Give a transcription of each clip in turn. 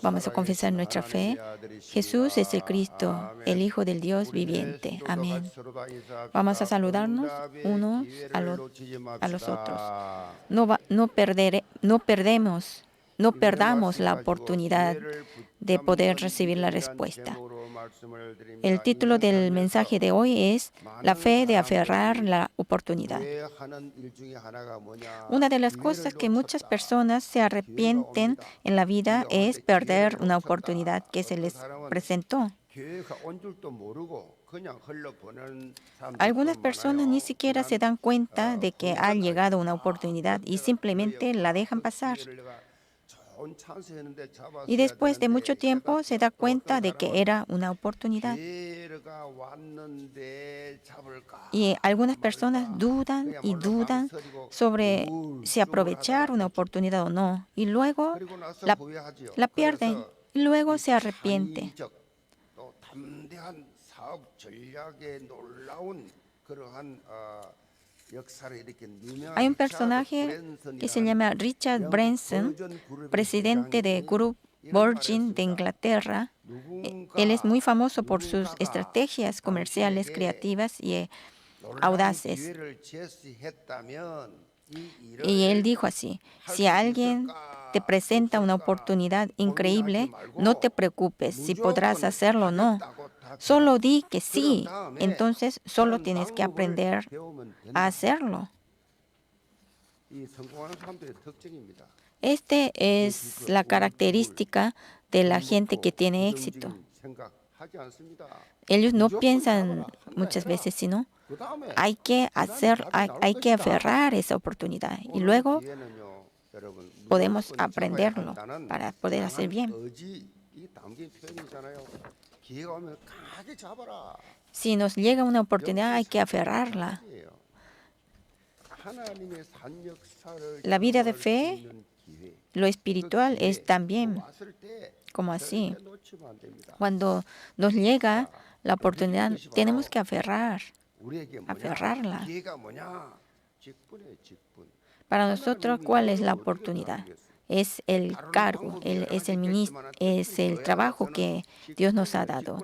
Vamos a confesar nuestra fe. Jesús es el Cristo, el Hijo del Dios viviente. Amén. Vamos a saludarnos unos a los otros. No perdamos la oportunidad de poder recibir la respuesta. El título del mensaje de hoy es La fe de aferrar la oportunidad. Una de las cosas que muchas personas se arrepienten en la vida es perder una oportunidad que se les presentó. Algunas personas ni siquiera se dan cuenta de que ha llegado una oportunidad y simplemente la dejan pasar. Y después de mucho tiempo se da cuenta de que era una oportunidad. Y algunas personas dudan y dudan sobre si aprovechar una oportunidad o no. Y luego la pierden y luego se arrepienten. Hay un personaje que se llama Richard Branson, presidente de Group Virgin de Inglaterra. Él es muy famoso por sus estrategias comerciales creativas y audaces. Y él dijo así: si alguien te presenta una oportunidad increíble, no te preocupes si podrás hacerlo o no. Solo di que sí, entonces solo tienes que aprender a hacerlo. Esta es la característica de la gente que tiene éxito. Ellos no piensan muchas veces, sino hay que aferrar esa oportunidad y luego podemos aprenderlo para poder hacer bien. Si nos llega una oportunidad, hay que aferrarla. La vida de fe, lo espiritual es también como así. Cuando nos llega la oportunidad, tenemos que aferrarla. Para nosotros, ¿cuál es la oportunidad? Es el cargo, es el trabajo que Dios nos ha dado.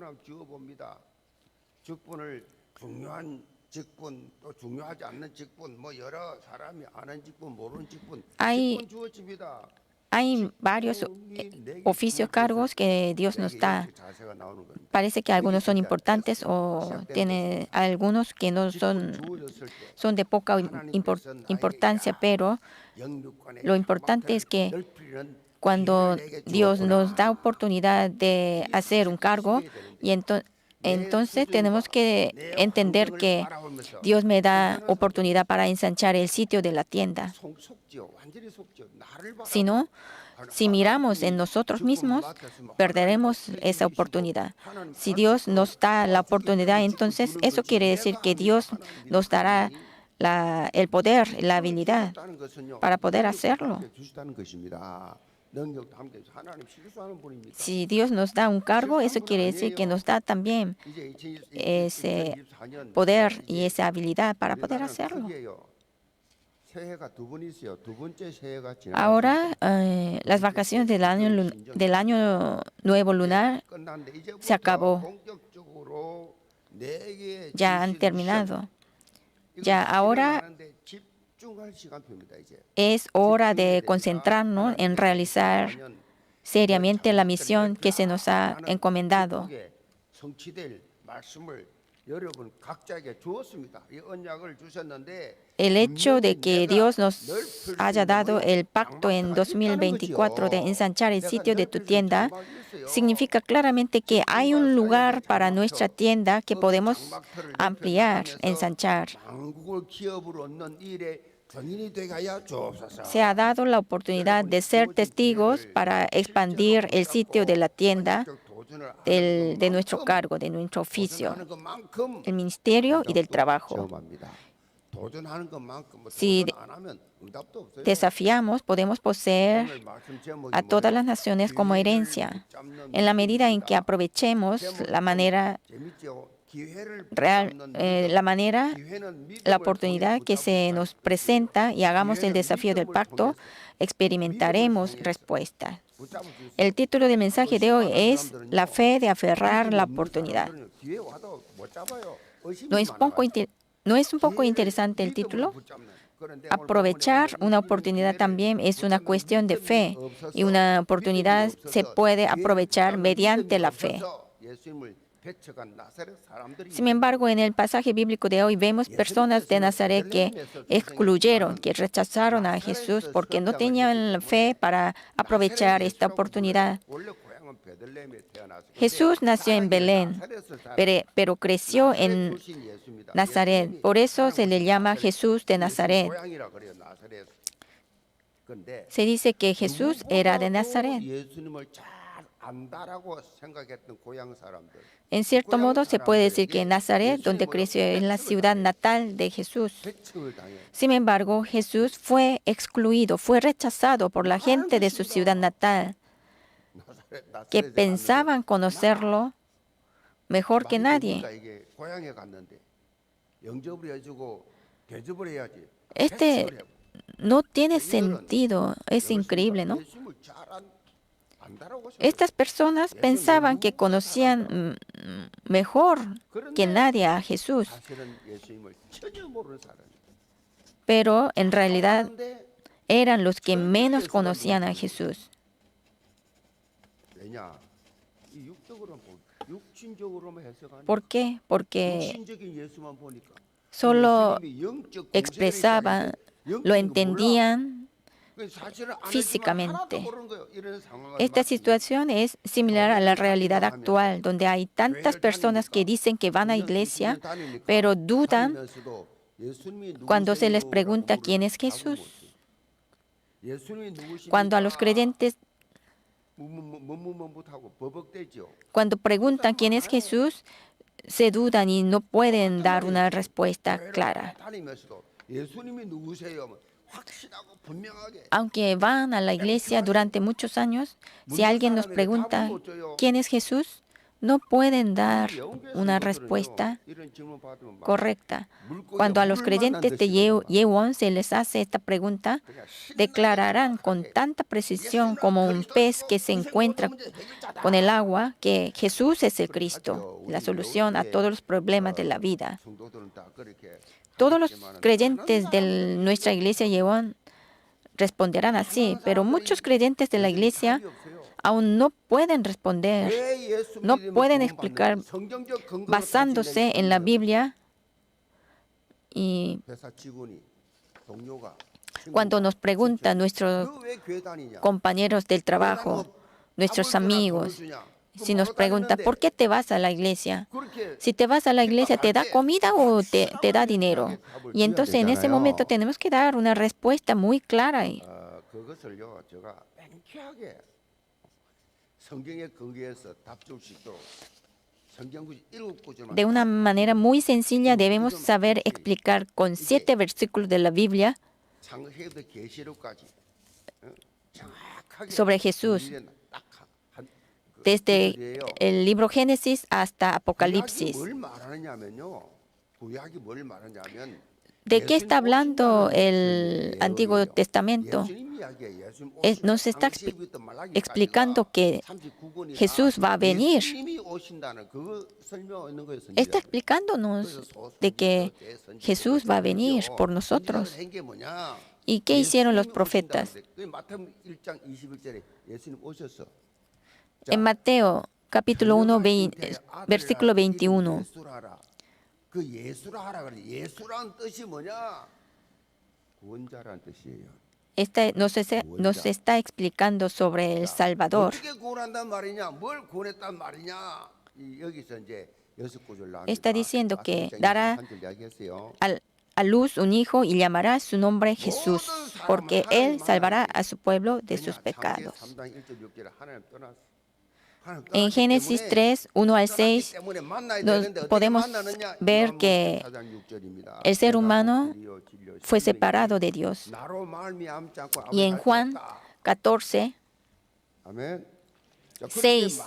Hay varios oficios, cargos que Dios nos da. Parece que algunos son importantes o tiene algunos que no son de poca importancia, pero lo importante es que cuando Dios nos da oportunidad de hacer un cargo, y entonces tenemos que entender que Dios me da oportunidad para ensanchar el sitio de la tienda. Si miramos en nosotros mismos, perderemos esa oportunidad. Si Dios nos da la oportunidad, entonces eso quiere decir que Dios nos dará el poder, la habilidad para poder hacerlo. Si Dios nos da un cargo, eso quiere decir que nos da también ese poder y esa habilidad para poder hacerlo. Ahora, las vacaciones del año nuevo lunar se acabó. Ya han terminado. Ya ahora es hora de concentrarnos en realizar seriamente la misión que se nos ha encomendado. El hecho de que Dios nos haya dado el pacto en 2024 de ensanchar el sitio de tu tienda significa claramente que hay un lugar para nuestra tienda que podemos ampliar, ensanchar. Se ha dado la oportunidad de ser testigos para expandir el sitio de la tienda de nuestro cargo, de nuestro oficio, el ministerio y del trabajo. Si desafiamos, podemos poseer a todas las naciones como herencia. En la medida en que aprovechemos la manera la manera, la oportunidad que se nos presenta y hagamos el desafío del pacto, experimentaremos respuesta. El título del mensaje de hoy es La fe de aferrar la oportunidad. ¿No es un poco interesante el título? Aprovechar una oportunidad también es una cuestión de fe, y una oportunidad se puede aprovechar mediante la fe. Sin embargo, en el pasaje bíblico de hoy vemos personas de Nazaret que excluyeron, que rechazaron a Jesús porque no tenían la fe para aprovechar esta oportunidad. Jesús nació en Belén, pero creció en Nazaret. Por eso se le llama Jesús de Nazaret. Se dice que Jesús era de Nazaret. En cierto modo, se puede decir que Nazaret, donde creció, es la ciudad natal de Jesús. Sin embargo, Jesús fue excluido, fue rechazado por la gente de su ciudad natal, que pensaban conocerlo mejor que nadie. Este no tiene sentido, es increíble, ¿no? Estas personas pensaban que conocían mejor que nadie a Jesús, pero en realidad eran los que menos conocían a Jesús. ¿Por qué? Porque solo expresaban, lo entendían físicamente. Esta situación es similar a la realidad actual, donde hay tantas personas que dicen que van a iglesia, pero dudan cuando se les pregunta quién es Jesús. Cuando a los creyentes, cuando preguntan quién es Jesús, se dudan y no pueden dar una respuesta clara. Aunque van a la iglesia durante muchos años, si alguien nos pregunta quién es Jesús, no pueden dar una respuesta correcta. Cuando a los creyentes de Yewon se les hace esta pregunta, declararán con tanta precisión como un pez que se encuentra con el agua que Jesús es el Cristo, la solución a todos los problemas de la vida. Todos los creyentes de nuestra iglesia Yewon responderán así, pero muchos creyentes de la iglesia aún no pueden responder, no pueden explicar basándose en la Biblia. Y cuando nos preguntan nuestros compañeros del trabajo, nuestros amigos, si nos preguntan, ¿por qué te vas a la iglesia? Si te vas a la iglesia, ¿te da comida o te da dinero? Y entonces en ese momento tenemos que dar una respuesta muy clara. De una manera muy sencilla debemos saber explicar con 7 versículos de la Biblia sobre Jesús, desde el libro Génesis hasta Apocalipsis. ¿De qué está hablando el Antiguo Testamento? Nos está explicando que Jesús va a venir. Está explicándonos de que Jesús va a venir por nosotros. ¿Y qué hicieron los profetas? En Mateo, capítulo 1, versículo 21. Nos está explicando sobre el Salvador. Está diciendo que dará a luz un hijo y llamará su nombre Jesús, porque él salvará a su pueblo de sus pecados. En Génesis 3, 1 al 6, podemos ver que el ser humano fue separado de Dios. Y en Juan 14, 6,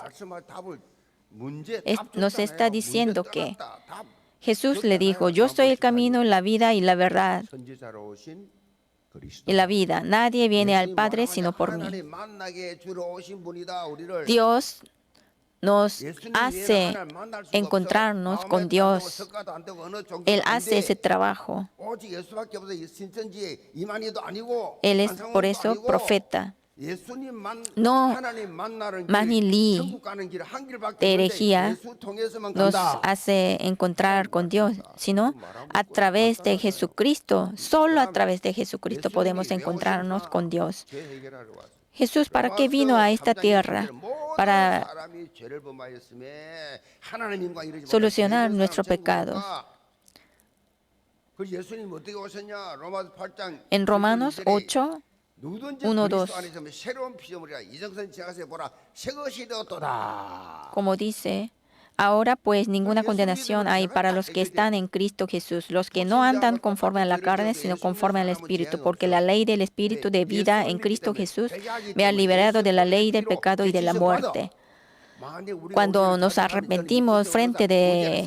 nos está diciendo que Jesús le dijo, yo soy el camino, la vida y la verdad y la vida. Nadie viene al Padre sino por mí. Dios nos hace encontrarnos con Dios. Él hace ese trabajo. Él es por eso profeta. No Manny Lee de herejía nos hace encontrar con Dios, sino a través de Jesucristo. Solo a través de Jesucristo podemos encontrarnos con Dios. Jesús, ¿para qué vino a esta tierra? Para solucionar nuestros pecados. En Romanos 8, 1, 2, como dice, ahora pues ninguna condenación hay para los que están en Cristo Jesús, los que no andan conforme a la carne, sino conforme al Espíritu, porque la ley del Espíritu de vida en Cristo Jesús me ha liberado de la ley del pecado y de la muerte. Cuando nos arrepentimos frente de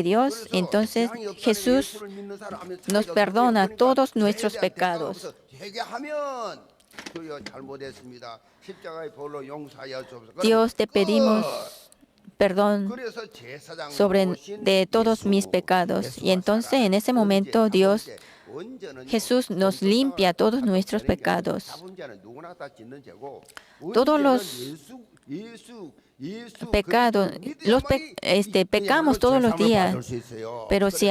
Dios, entonces Jesús nos perdona todos nuestros pecados. Dios, te pedimos perdón de todos mis pecados. Y entonces en ese momento Jesús nos limpia todos nuestros pecados. Todos los pecados, pecamos todos los días, pero si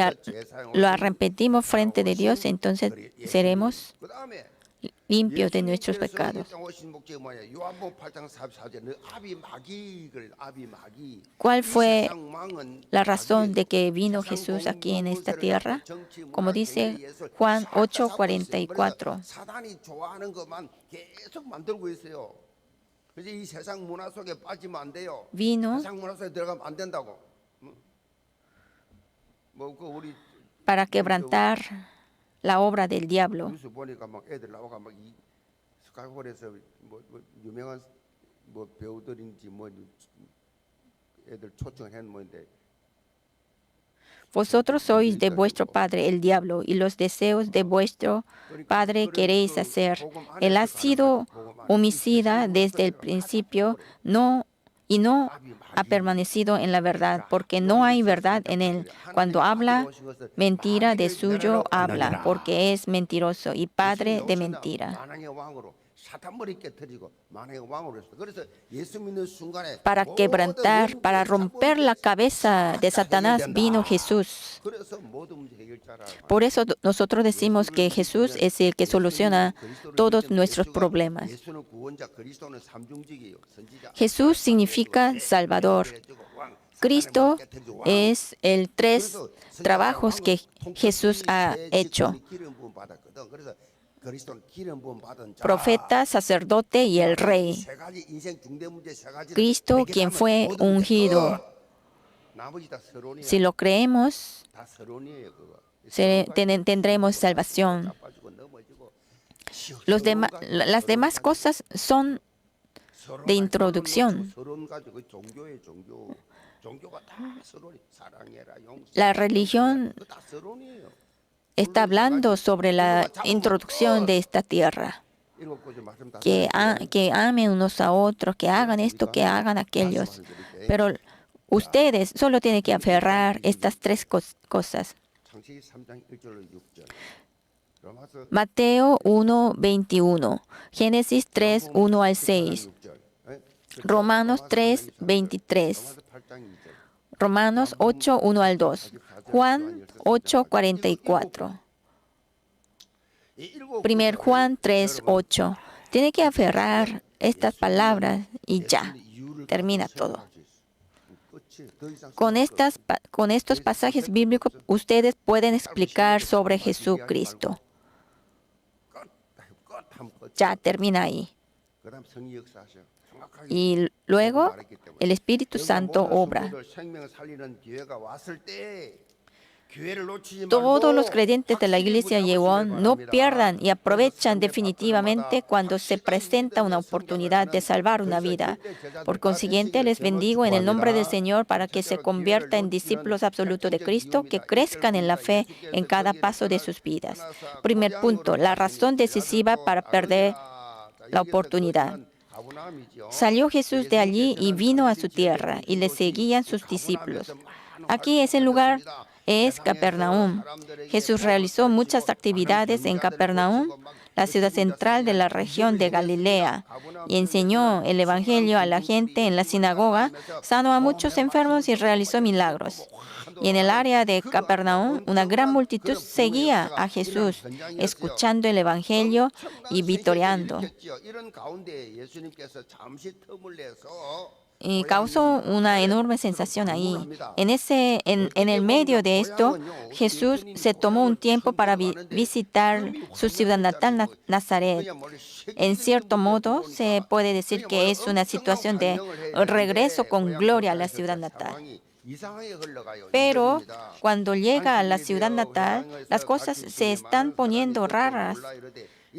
lo arrepentimos frente de Dios, entonces seremos limpios de nuestros pecados. ¿Cuál fue la razón de que vino Jesús aquí en esta tierra? Como dice Juan 8:44. Vino para quebrantar la obra del diablo. Vosotros sois de vuestro padre el diablo, y los deseos de vuestro padre queréis hacer. Él ha sido homicida desde el principio, y no ha permanecido en la verdad, porque no hay verdad en él. Cuando habla mentira, de suyo habla, porque es mentiroso y padre de mentira. Para quebrantar, para romper la cabeza de Satanás vino Jesús. Por eso nosotros decimos que Jesús es el que soluciona todos nuestros problemas. Jesús significa Salvador. Cristo es el 3 trabajos que Jesús ha hecho: profeta, sacerdote y el rey. Cristo, quien fue ungido. Si lo creemos, tendremos salvación. Las demás cosas son de introducción. La religión está hablando sobre la introducción de esta tierra. Que amen unos a otros, que hagan esto, que hagan aquellos. Pero ustedes solo tienen que aferrar estas 3 cosas. Mateo 1:21, Génesis 3:1 al 6, Romanos 3:23, Romanos 8:1 al 2, Juan 8:44, 1 Juan 3:8. Tiene que aferrar estas palabras y ya, termina todo. Con estos pasajes bíblicos ustedes pueden explicar sobre Jesucristo. Ya termina ahí. Y luego el Espíritu Santo obra. Todos los creyentes de la iglesia Yewon no pierdan y aprovechan definitivamente cuando se presenta una oportunidad de salvar una vida. Por consiguiente, les bendigo en el nombre del Señor para que se conviertan en discípulos absolutos de Cristo, que crezcan en la fe en cada paso de sus vidas. Primer punto, la razón decisiva para perder la oportunidad. Salió Jesús de allí y vino a su tierra, y le seguían sus discípulos. Aquí ese lugar es Capernaum. Jesús realizó muchas actividades en Capernaum, la ciudad central de la región de Galilea, y enseñó el Evangelio a la gente en la sinagoga, sanó a muchos enfermos y realizó milagros. Y en el área de Capernaum, una gran multitud seguía a Jesús, escuchando el Evangelio y vitoreando. Y causó una enorme sensación ahí. En el medio de esto, Jesús se tomó un tiempo para visitar su ciudad natal, Nazaret. En cierto modo, se puede decir que es una situación de regreso con gloria a la ciudad natal. Pero cuando llega a la ciudad natal, las cosas se están poniendo raras.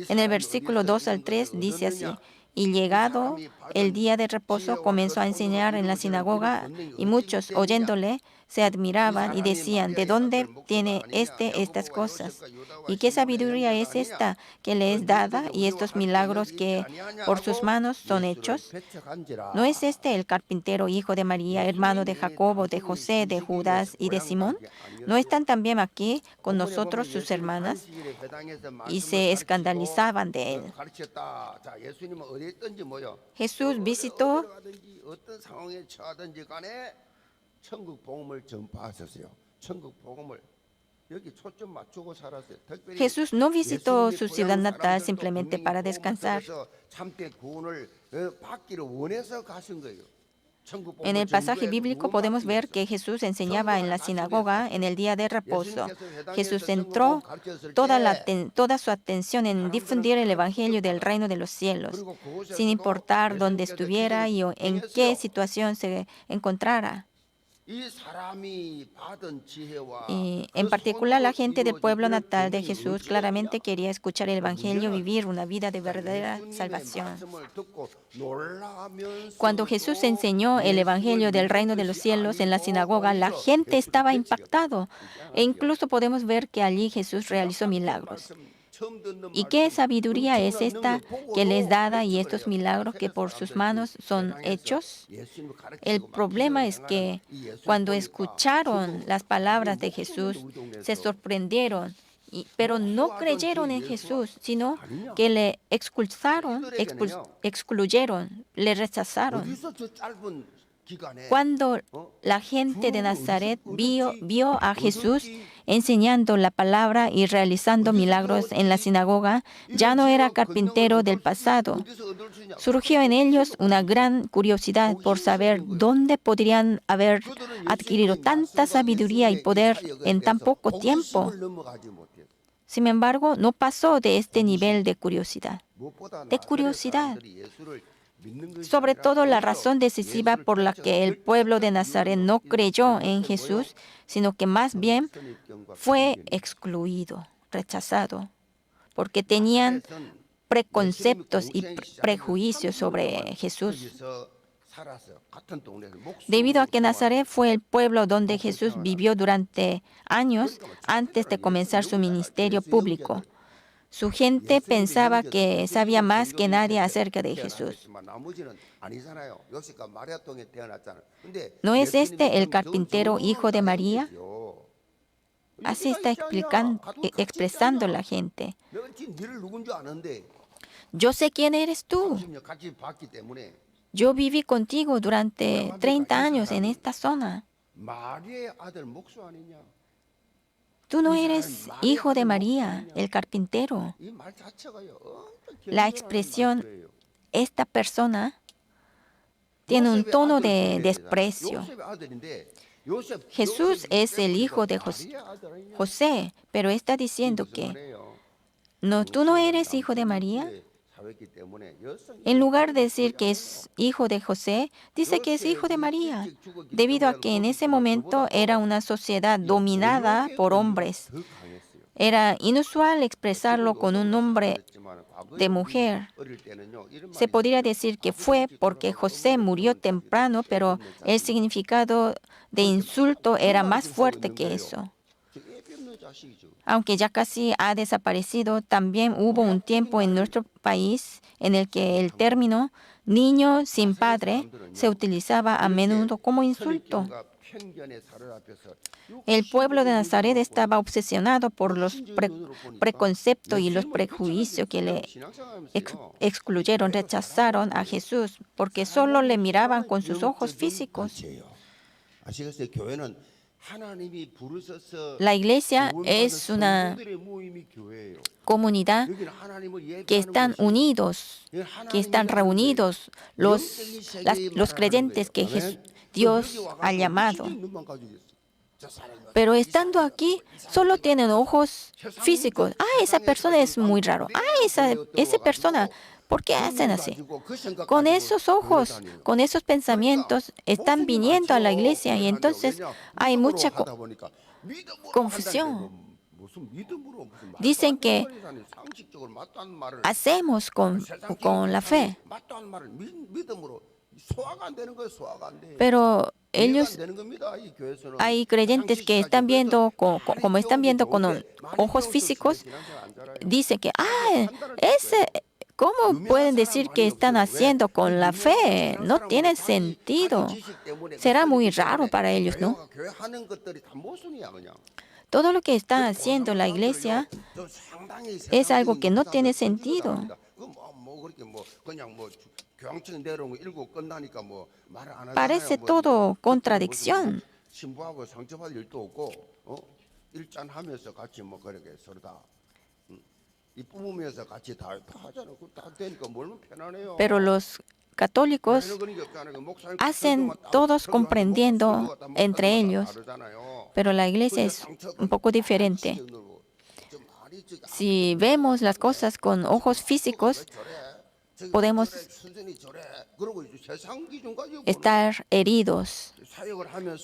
En el versículo 2 al 3 dice así: y llegado el día de reposo, comenzó a enseñar en la sinagoga, y muchos, oyéndole, se admiraban y decían: ¿de dónde tiene estas cosas? ¿Y qué sabiduría es esta que le es dada, y estos milagros que por sus manos son hechos? ¿No es este el carpintero, hijo de María, hermano de Jacobo, de José, de Judas y de Simón? ¿No están también aquí con nosotros sus hermanas? Y se escandalizaban de él. Jesús visitó Jesús no visitó su ciudad natal simplemente para descansar. En el pasaje bíblico podemos ver que Jesús enseñaba en la sinagoga en el día de reposo. Jesús centró toda su atención en difundir el Evangelio del reino de los cielos, sin importar dónde estuviera y en qué situación se encontrara. Y en particular, la gente del pueblo natal de Jesús claramente quería escuchar el Evangelio, vivir una vida de verdadera salvación. Cuando Jesús enseñó el Evangelio del reino de los cielos en la sinagoga, la gente estaba impactado, e incluso podemos ver que allí Jesús realizó milagros. ¿Y qué sabiduría es esta que les dada, y estos milagros que por sus manos son hechos? El problema es que cuando escucharon las palabras de Jesús, se sorprendieron, pero no creyeron en Jesús, sino que le excluyeron, le rechazaron. Cuando la gente de Nazaret vio a Jesús enseñando la palabra y realizando milagros en la sinagoga, ya no era carpintero del pasado. Surgió en ellos una gran curiosidad por saber dónde podrían haber adquirido tanta sabiduría y poder en tan poco tiempo. Sin embargo, no pasó de este nivel de curiosidad. Sobre todo, la razón decisiva por la que el pueblo de Nazaret no creyó en Jesús, sino que más bien fue excluido, rechazado, porque tenían preconceptos y prejuicios sobre Jesús. Debido a que Nazaret fue el pueblo donde Jesús vivió durante años antes de comenzar su ministerio público, su gente pensaba que sabía más que nadie acerca de Jesús. ¿No es este el carpintero, hijo de María? Así está expresando la gente. Yo sé quién eres tú. Yo viví contigo durante 30 años en esta zona. Tú no eres hijo de María, el carpintero. La expresión esta persona tiene un tono de desprecio. Jesús es el hijo de José, pero está diciendo que no, tú no eres hijo de María. En lugar de decir que es hijo de José, dice que es hijo de María, debido a que en ese momento era una sociedad dominada por hombres. Era inusual expresarlo con un nombre de mujer. Se podría decir que fue porque José murió temprano, pero el significado de insulto era más fuerte que eso. Aunque ya casi ha desaparecido, también hubo un tiempo en nuestro país en el que el término niño sin padre se utilizaba a menudo como insulto. El pueblo de Nazaret estaba obsesionado por los preconceptos y los prejuicios que le excluyeron, rechazaron a Jesús, porque solo le miraban con sus ojos físicos. La iglesia es una comunidad que están unidos, que están reunidos los creyentes que Dios ha llamado. Pero estando aquí, solo tienen ojos físicos. Esa persona es muy raro. Esa persona, ¿por qué hacen así? Con esos ojos, con esos pensamientos, están viniendo a la iglesia y entonces hay mucha confusión. Dicen que hacemos con la fe. Pero ellos, hay creyentes que están viendo, como están viendo con ojos físicos, dicen que, ¿cómo pueden decir que están haciendo con la fe? No tiene sentido. Será muy raro para ellos, ¿no? Todo lo que está haciendo la iglesia es algo que no tiene sentido. Parece todo contradicción. Pero los católicos hacen todos comprendiendo entre ellos, pero la iglesia es un poco diferente. Si vemos las cosas con ojos físicos, podemos estar heridos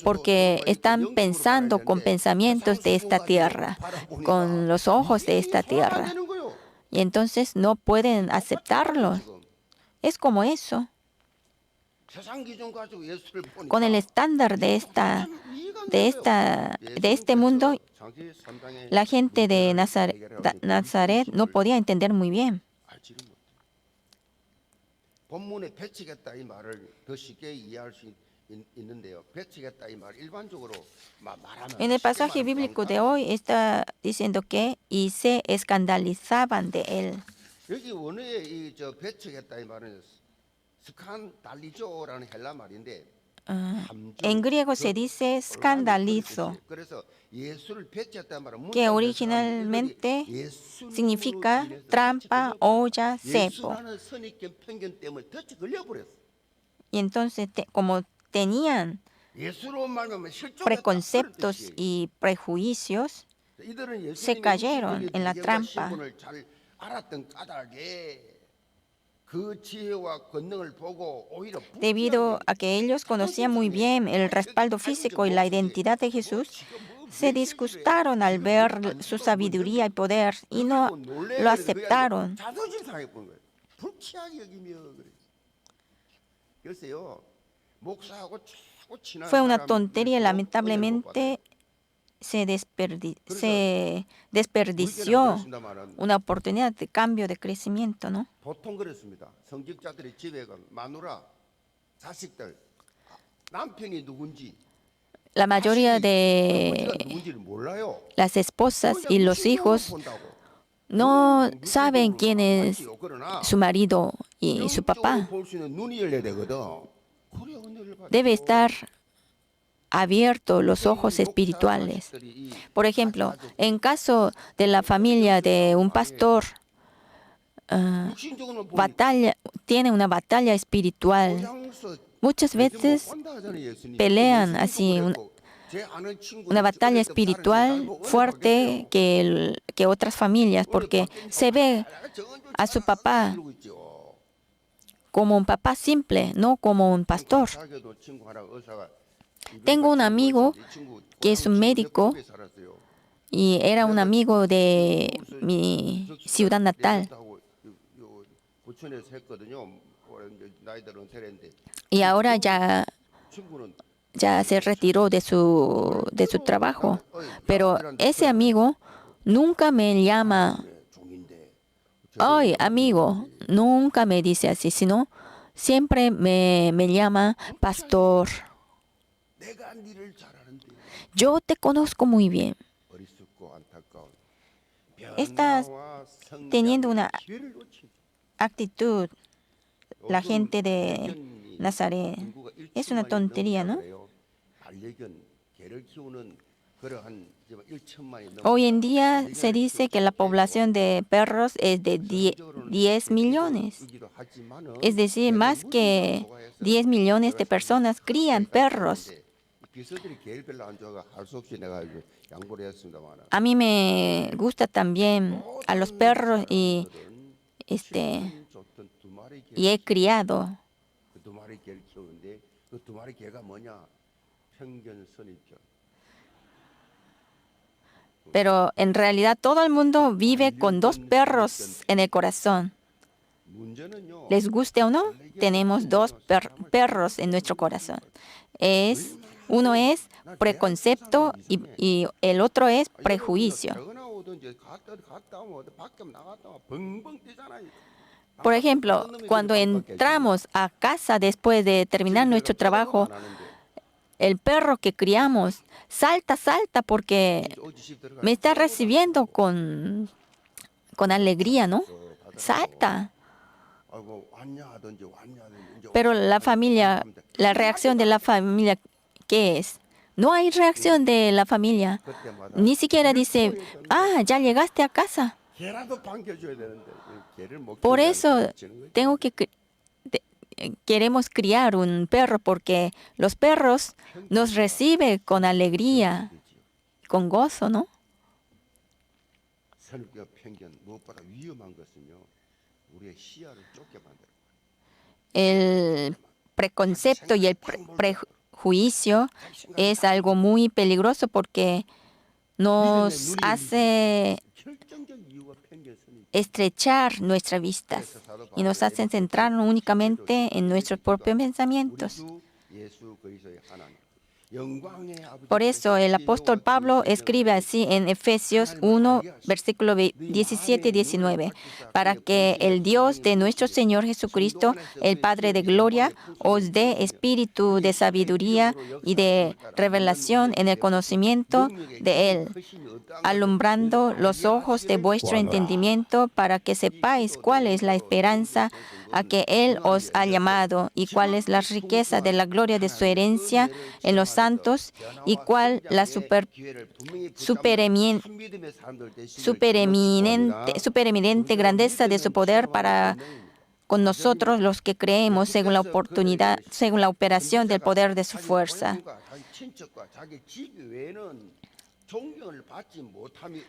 porque están pensando con pensamientos de esta tierra, con los ojos de esta tierra. Y entonces no pueden aceptarlo. Es como eso. Con el estándar de este mundo, la gente de Nazaret no podía entender muy bien. En el pasaje bíblico de hoy está diciendo que y se escandalizaban de él. En griego se dice escandalizo, que originalmente significa trampa, olla, cepo. Y entonces, como tenían preconceptos y prejuicios, se cayeron en la trampa. Debido a que ellos conocían muy bien el respaldo físico y la identidad de Jesús, se disgustaron al ver su sabiduría y poder y no lo aceptaron. Fue una tontería, lamentablemente se desperdició una oportunidad de cambio de crecimiento, ¿no? La mayoría de las esposas y los hijos no saben quién es su marido y su papá. Debe estar abiertos los ojos espirituales. Por ejemplo, en caso de la familia de un pastor, tiene una batalla espiritual. Muchas veces pelean así una batalla espiritual fuerte que otras familias, porque se ve a su papá como un papá simple, no como un pastor. Tengo un amigo que es un médico y era un amigo de mi ciudad natal. Y ahora ya se retiró de su trabajo. Pero ese amigo nunca me llama, ay, amigo, nunca me dice así, sino siempre me llama pastor. Yo te conozco muy bien. Estás teniendo una actitud, la gente de Nazaret. Es una tontería, ¿no? Hoy en día se dice que la población de perros es de 10 millones. Es decir, más que 10 millones de personas crían perros. A mí me gusta también a los perros y he criado. Pero en realidad todo el mundo vive con 2 perros en el corazón. Les guste o no, tenemos 2 perros en nuestro corazón. Uno es preconcepto y el otro es prejuicio. Por ejemplo, cuando entramos a casa después de terminar nuestro trabajo, el perro que criamos salta porque me está recibiendo con alegría, ¿no? Salta. Pero la reacción de la familia, ¿qué es? No hay reacción de la familia. Ni siquiera dice, ya llegaste a casa. Por eso queremos criar un perro, porque los perros nos reciben con alegría, con gozo, ¿no? El preconcepto y el prejuicio es algo muy peligroso porque nos hace estrechar nuestras vistas y nos hacen centrarnos únicamente en nuestros propios pensamientos. Por eso el apóstol Pablo escribe así en Efesios 1, versículo 17 y 19, para que el Dios de nuestro Señor Jesucristo, el Padre de gloria, os dé espíritu de sabiduría y de revelación en el conocimiento de Él, alumbrando los ojos de vuestro entendimiento para que sepáis cuál es la esperanza a que Él os ha llamado y cuál es la riqueza de la gloria de su herencia en los santos y cuál la supereminente grandeza de su poder para con nosotros los que creemos según la operación del poder de su fuerza.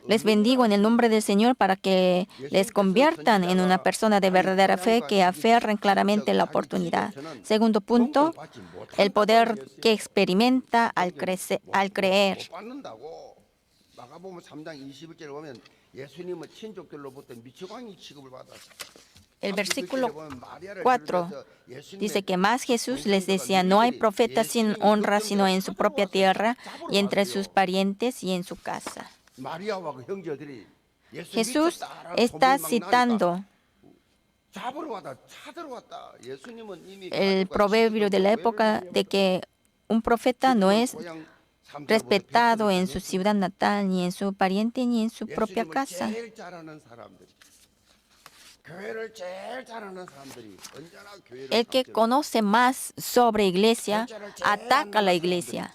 Les bendigo en el nombre del Señor para que les conviertan en una persona de verdadera fe que aferren claramente la oportunidad. Segundo punto, el poder que experimenta al creer. El versículo 4 dice que más Jesús les decía, no hay profeta sin honra sino en su propia tierra y entre sus parientes y en su casa. Jesús está citando el proverbio de la época de que un profeta no es respetado en su ciudad natal, ni en su pariente, ni en su propia casa. El que conoce más sobre iglesia ataca a la iglesia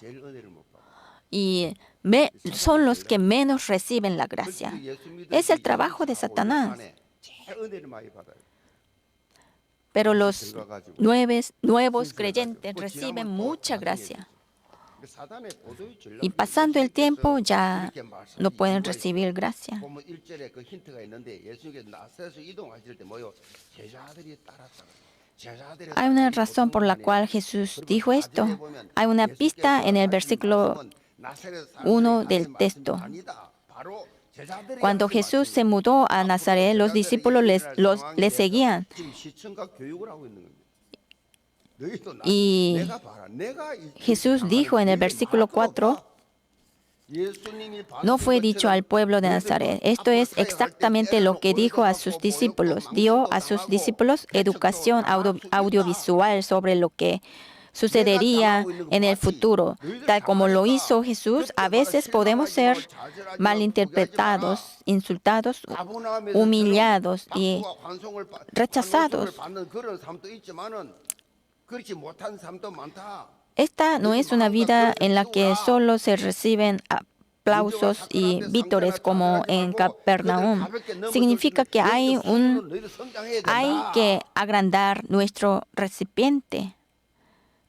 y son los que menos reciben la gracia. Es el trabajo de Satanás. Pero los nuevos creyentes reciben mucha gracia. Y pasando el tiempo ya no pueden recibir gracia. Hay una razón por la cual Jesús dijo esto. Hay una pista en el versículo 1 del texto. Cuando Jesús se mudó a Nazaret, los discípulos le seguían. Y Jesús dijo en el versículo 4, no fue dicho al pueblo de Nazaret. Esto es exactamente lo que dijo a sus discípulos. Dio a sus discípulos educación audiovisual sobre lo que sucedería en el futuro. Tal como lo hizo Jesús, a veces podemos ser malinterpretados, insultados, humillados y rechazados. Esta no es una vida en la que solo se reciben aplausos y vítores como en Capernaum. Significa que hay que agrandar nuestro recipiente.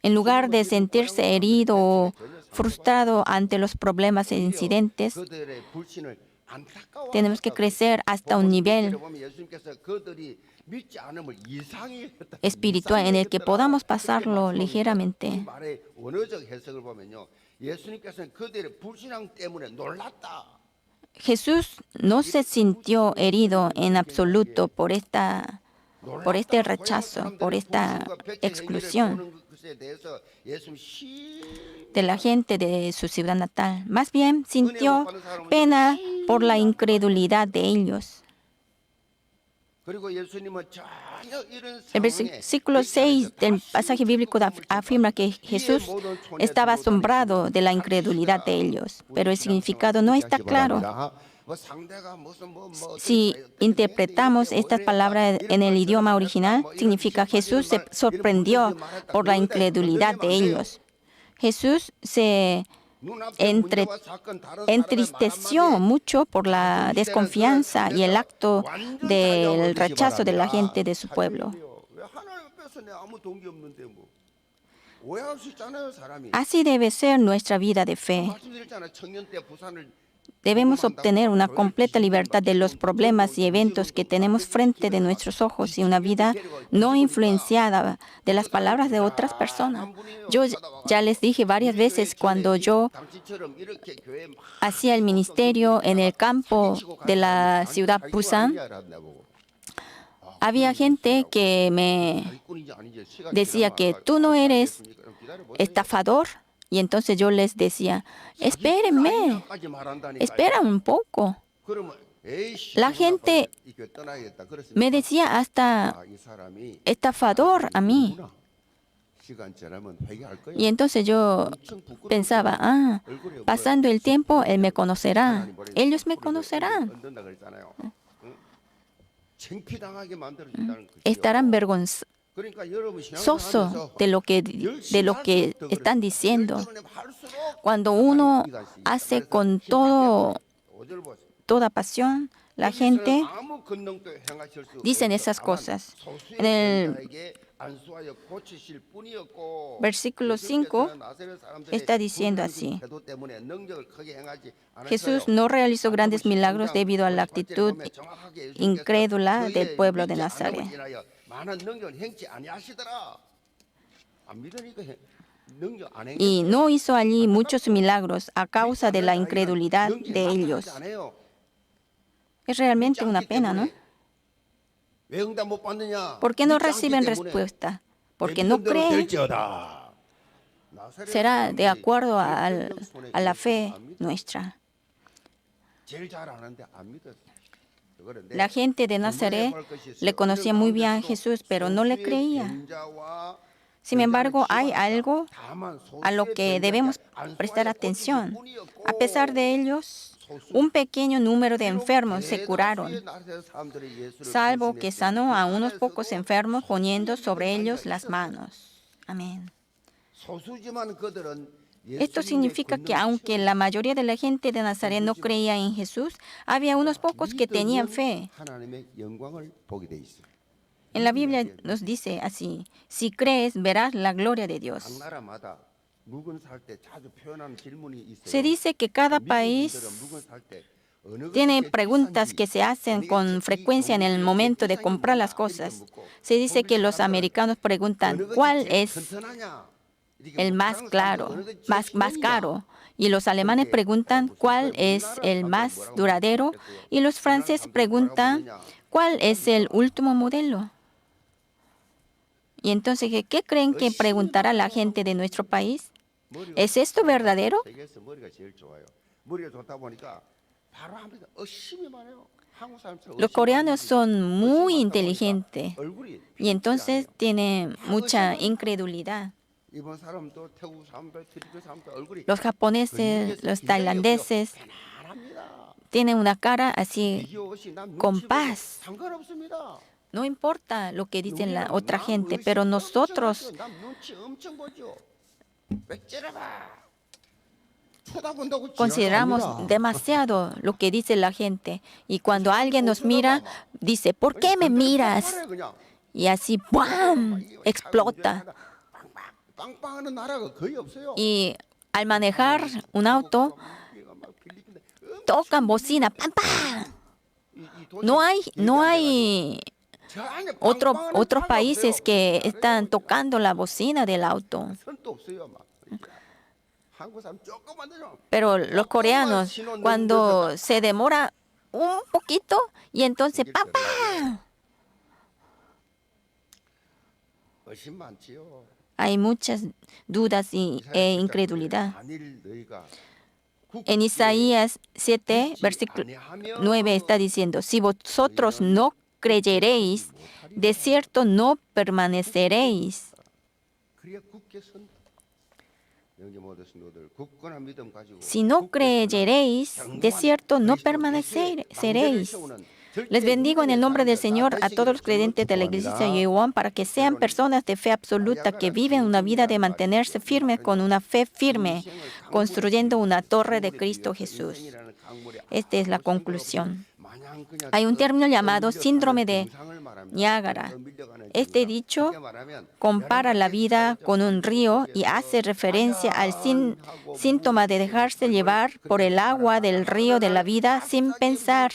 En lugar de sentirse herido o frustrado ante los problemas e incidentes, tenemos que crecer hasta un nivel espiritual en el que podamos pasarlo ligeramente. Jesús no se sintió herido en absoluto por este rechazo, por esta exclusión de la gente de su ciudad natal. Más bien sintió pena por la incredulidad de ellos. El versículo 6 del pasaje bíblico afirma que Jesús estaba asombrado de la incredulidad de ellos, pero el significado no está claro. Si interpretamos estas palabras en el idioma original, significa Jesús se sorprendió por la incredulidad de ellos. Jesús se entristeció mucho por la desconfianza y el acto del rechazo de la gente de su pueblo. Así debe ser nuestra vida de fe. Debemos obtener una completa libertad de los problemas y eventos que tenemos frente de nuestros ojos y una vida no influenciada de las palabras de otras personas. Yo ya les dije varias veces cuando yo hacía el ministerio en el campo de la ciudad Busan, había gente que me decía que tú no eres estafador. Y entonces yo les decía, espérenme, espera un poco. La gente me decía hasta estafador a mí. Y entonces yo pensaba, pasando el tiempo, él me conocerá, ellos me conocerán. Estarán vergonzosos de lo que están diciendo. Cuando uno hace con toda pasión, la gente dice esas cosas. En el versículo 5 está diciendo así: Jesús no realizó grandes milagros debido a la actitud incrédula del pueblo de Nazaret. Y no hizo allí muchos milagros a causa de la incredulidad de ellos. Es realmente una pena, ¿no? ¿Por qué no reciben respuesta? Porque no creen. Será de acuerdo a la fe nuestra. La gente de Nazaret le conocía muy bien a Jesús, pero no le creía. Sin embargo, hay algo a lo que debemos prestar atención. A pesar de ellos, un pequeño número de enfermos se curaron, salvo que sanó a unos pocos enfermos poniendo sobre ellos las manos. Amén. Esto significa que aunque la mayoría de la gente de Nazaret no creía en Jesús, había unos pocos que tenían fe. En la Biblia nos dice así: si crees, verás la gloria de Dios. Se dice que cada país tiene preguntas que se hacen con frecuencia en el momento de comprar las cosas. Se dice que los americanos preguntan cuál es el más claro, más caro. Y los alemanes preguntan cuál es el más duradero. Y los franceses preguntan cuál es el último modelo. Y entonces, ¿qué creen que preguntará la gente de nuestro país? ¿Es esto verdadero? Los coreanos son muy inteligentes y entonces tienen mucha incredulidad. Los japoneses, los tailandeses tienen una cara así con paz. No importa lo que dicen la otra gente, pero nosotros consideramos demasiado lo que dice la gente. Y cuando alguien nos mira, dice, ¿por qué me miras? Y así, ¡pum!, explota. Y al manejar un auto, tocan bocina, ¡pam, pam! No hay otros países que están tocando la bocina del auto. Pero los coreanos, cuando se demora un poquito, y entonces ¡pam, pam! Hay muchas dudas e incredulidad. En Isaías 7, versículo 9 está diciendo, si vosotros no creyeréis, de cierto no permaneceréis. Si no creyeréis, de cierto no permaneceréis. Les bendigo en el nombre del Señor a todos los creyentes de la Iglesia Yeowon para que sean personas de fe absoluta que viven una vida de mantenerse firmes con una fe firme, construyendo una torre de Cristo Jesús. Esta es la conclusión. Hay un término llamado síndrome de Niágara. Este dicho compara la vida con un río y hace referencia al síntoma de dejarse llevar por el agua del río de la vida sin pensar.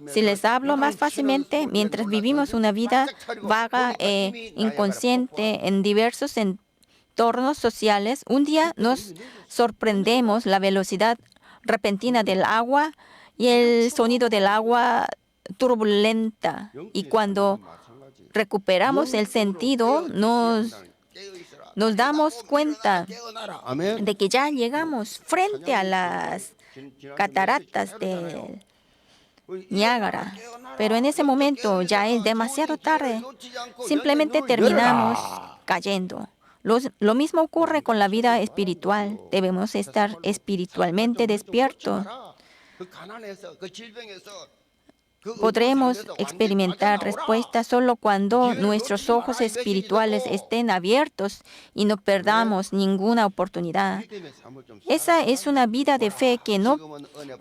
Si les hablo más fácilmente, mientras vivimos una vida vaga e inconsciente en diversos entornos sociales, un día nos sorprendemos la velocidad repentina del agua y el sonido del agua turbulenta. Y cuando recuperamos el sentido, nos damos cuenta de que ya llegamos frente a las cataratas de Niágara. Pero en ese momento ya es demasiado tarde. Simplemente terminamos cayendo. Lo mismo ocurre con la vida espiritual. Debemos estar espiritualmente despiertos. Podremos experimentar respuestas solo cuando nuestros ojos espirituales estén abiertos y no perdamos ninguna oportunidad. Esa es una vida de fe que no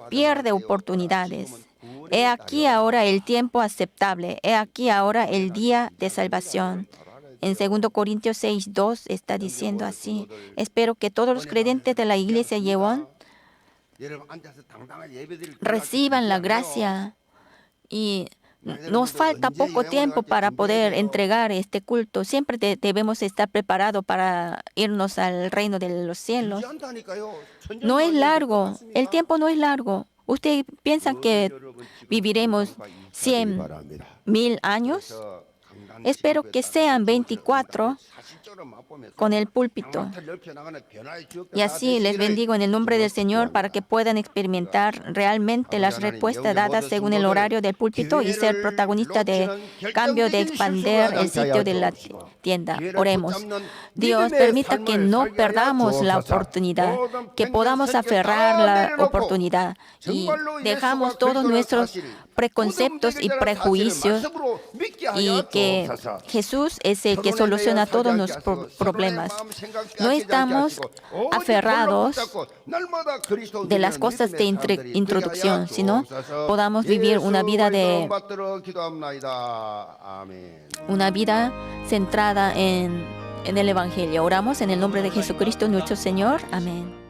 pierde oportunidades. He aquí ahora el tiempo aceptable. He aquí ahora el día de salvación. En 2 Corintios 6:2 está diciendo así. Espero que todos los creyentes de la Iglesia Yeowon reciban la gracia. Y nos falta poco tiempo para poder entregar este culto. Siempre debemos estar preparados para irnos al reino de los cielos. No es largo, el tiempo no es largo. ¿Ustedes piensan que viviremos 100,000 años? Espero que sean 24 con el púlpito. Y así les bendigo en el nombre del Señor para que puedan experimentar realmente las respuestas dadas según el horario del púlpito y ser protagonistas de cambio de expandir el sitio de la tienda. Oremos. Dios, permita que no perdamos la oportunidad, que podamos aferrar la oportunidad y dejamos todos nuestros preconceptos y prejuicios y que Jesús es el que soluciona todos los problemas. No estamos aferrados de las cosas de introducción, sino podamos vivir una vida centrada en en el Evangelio. Oramos en el nombre de Jesucristo nuestro Señor. Amén.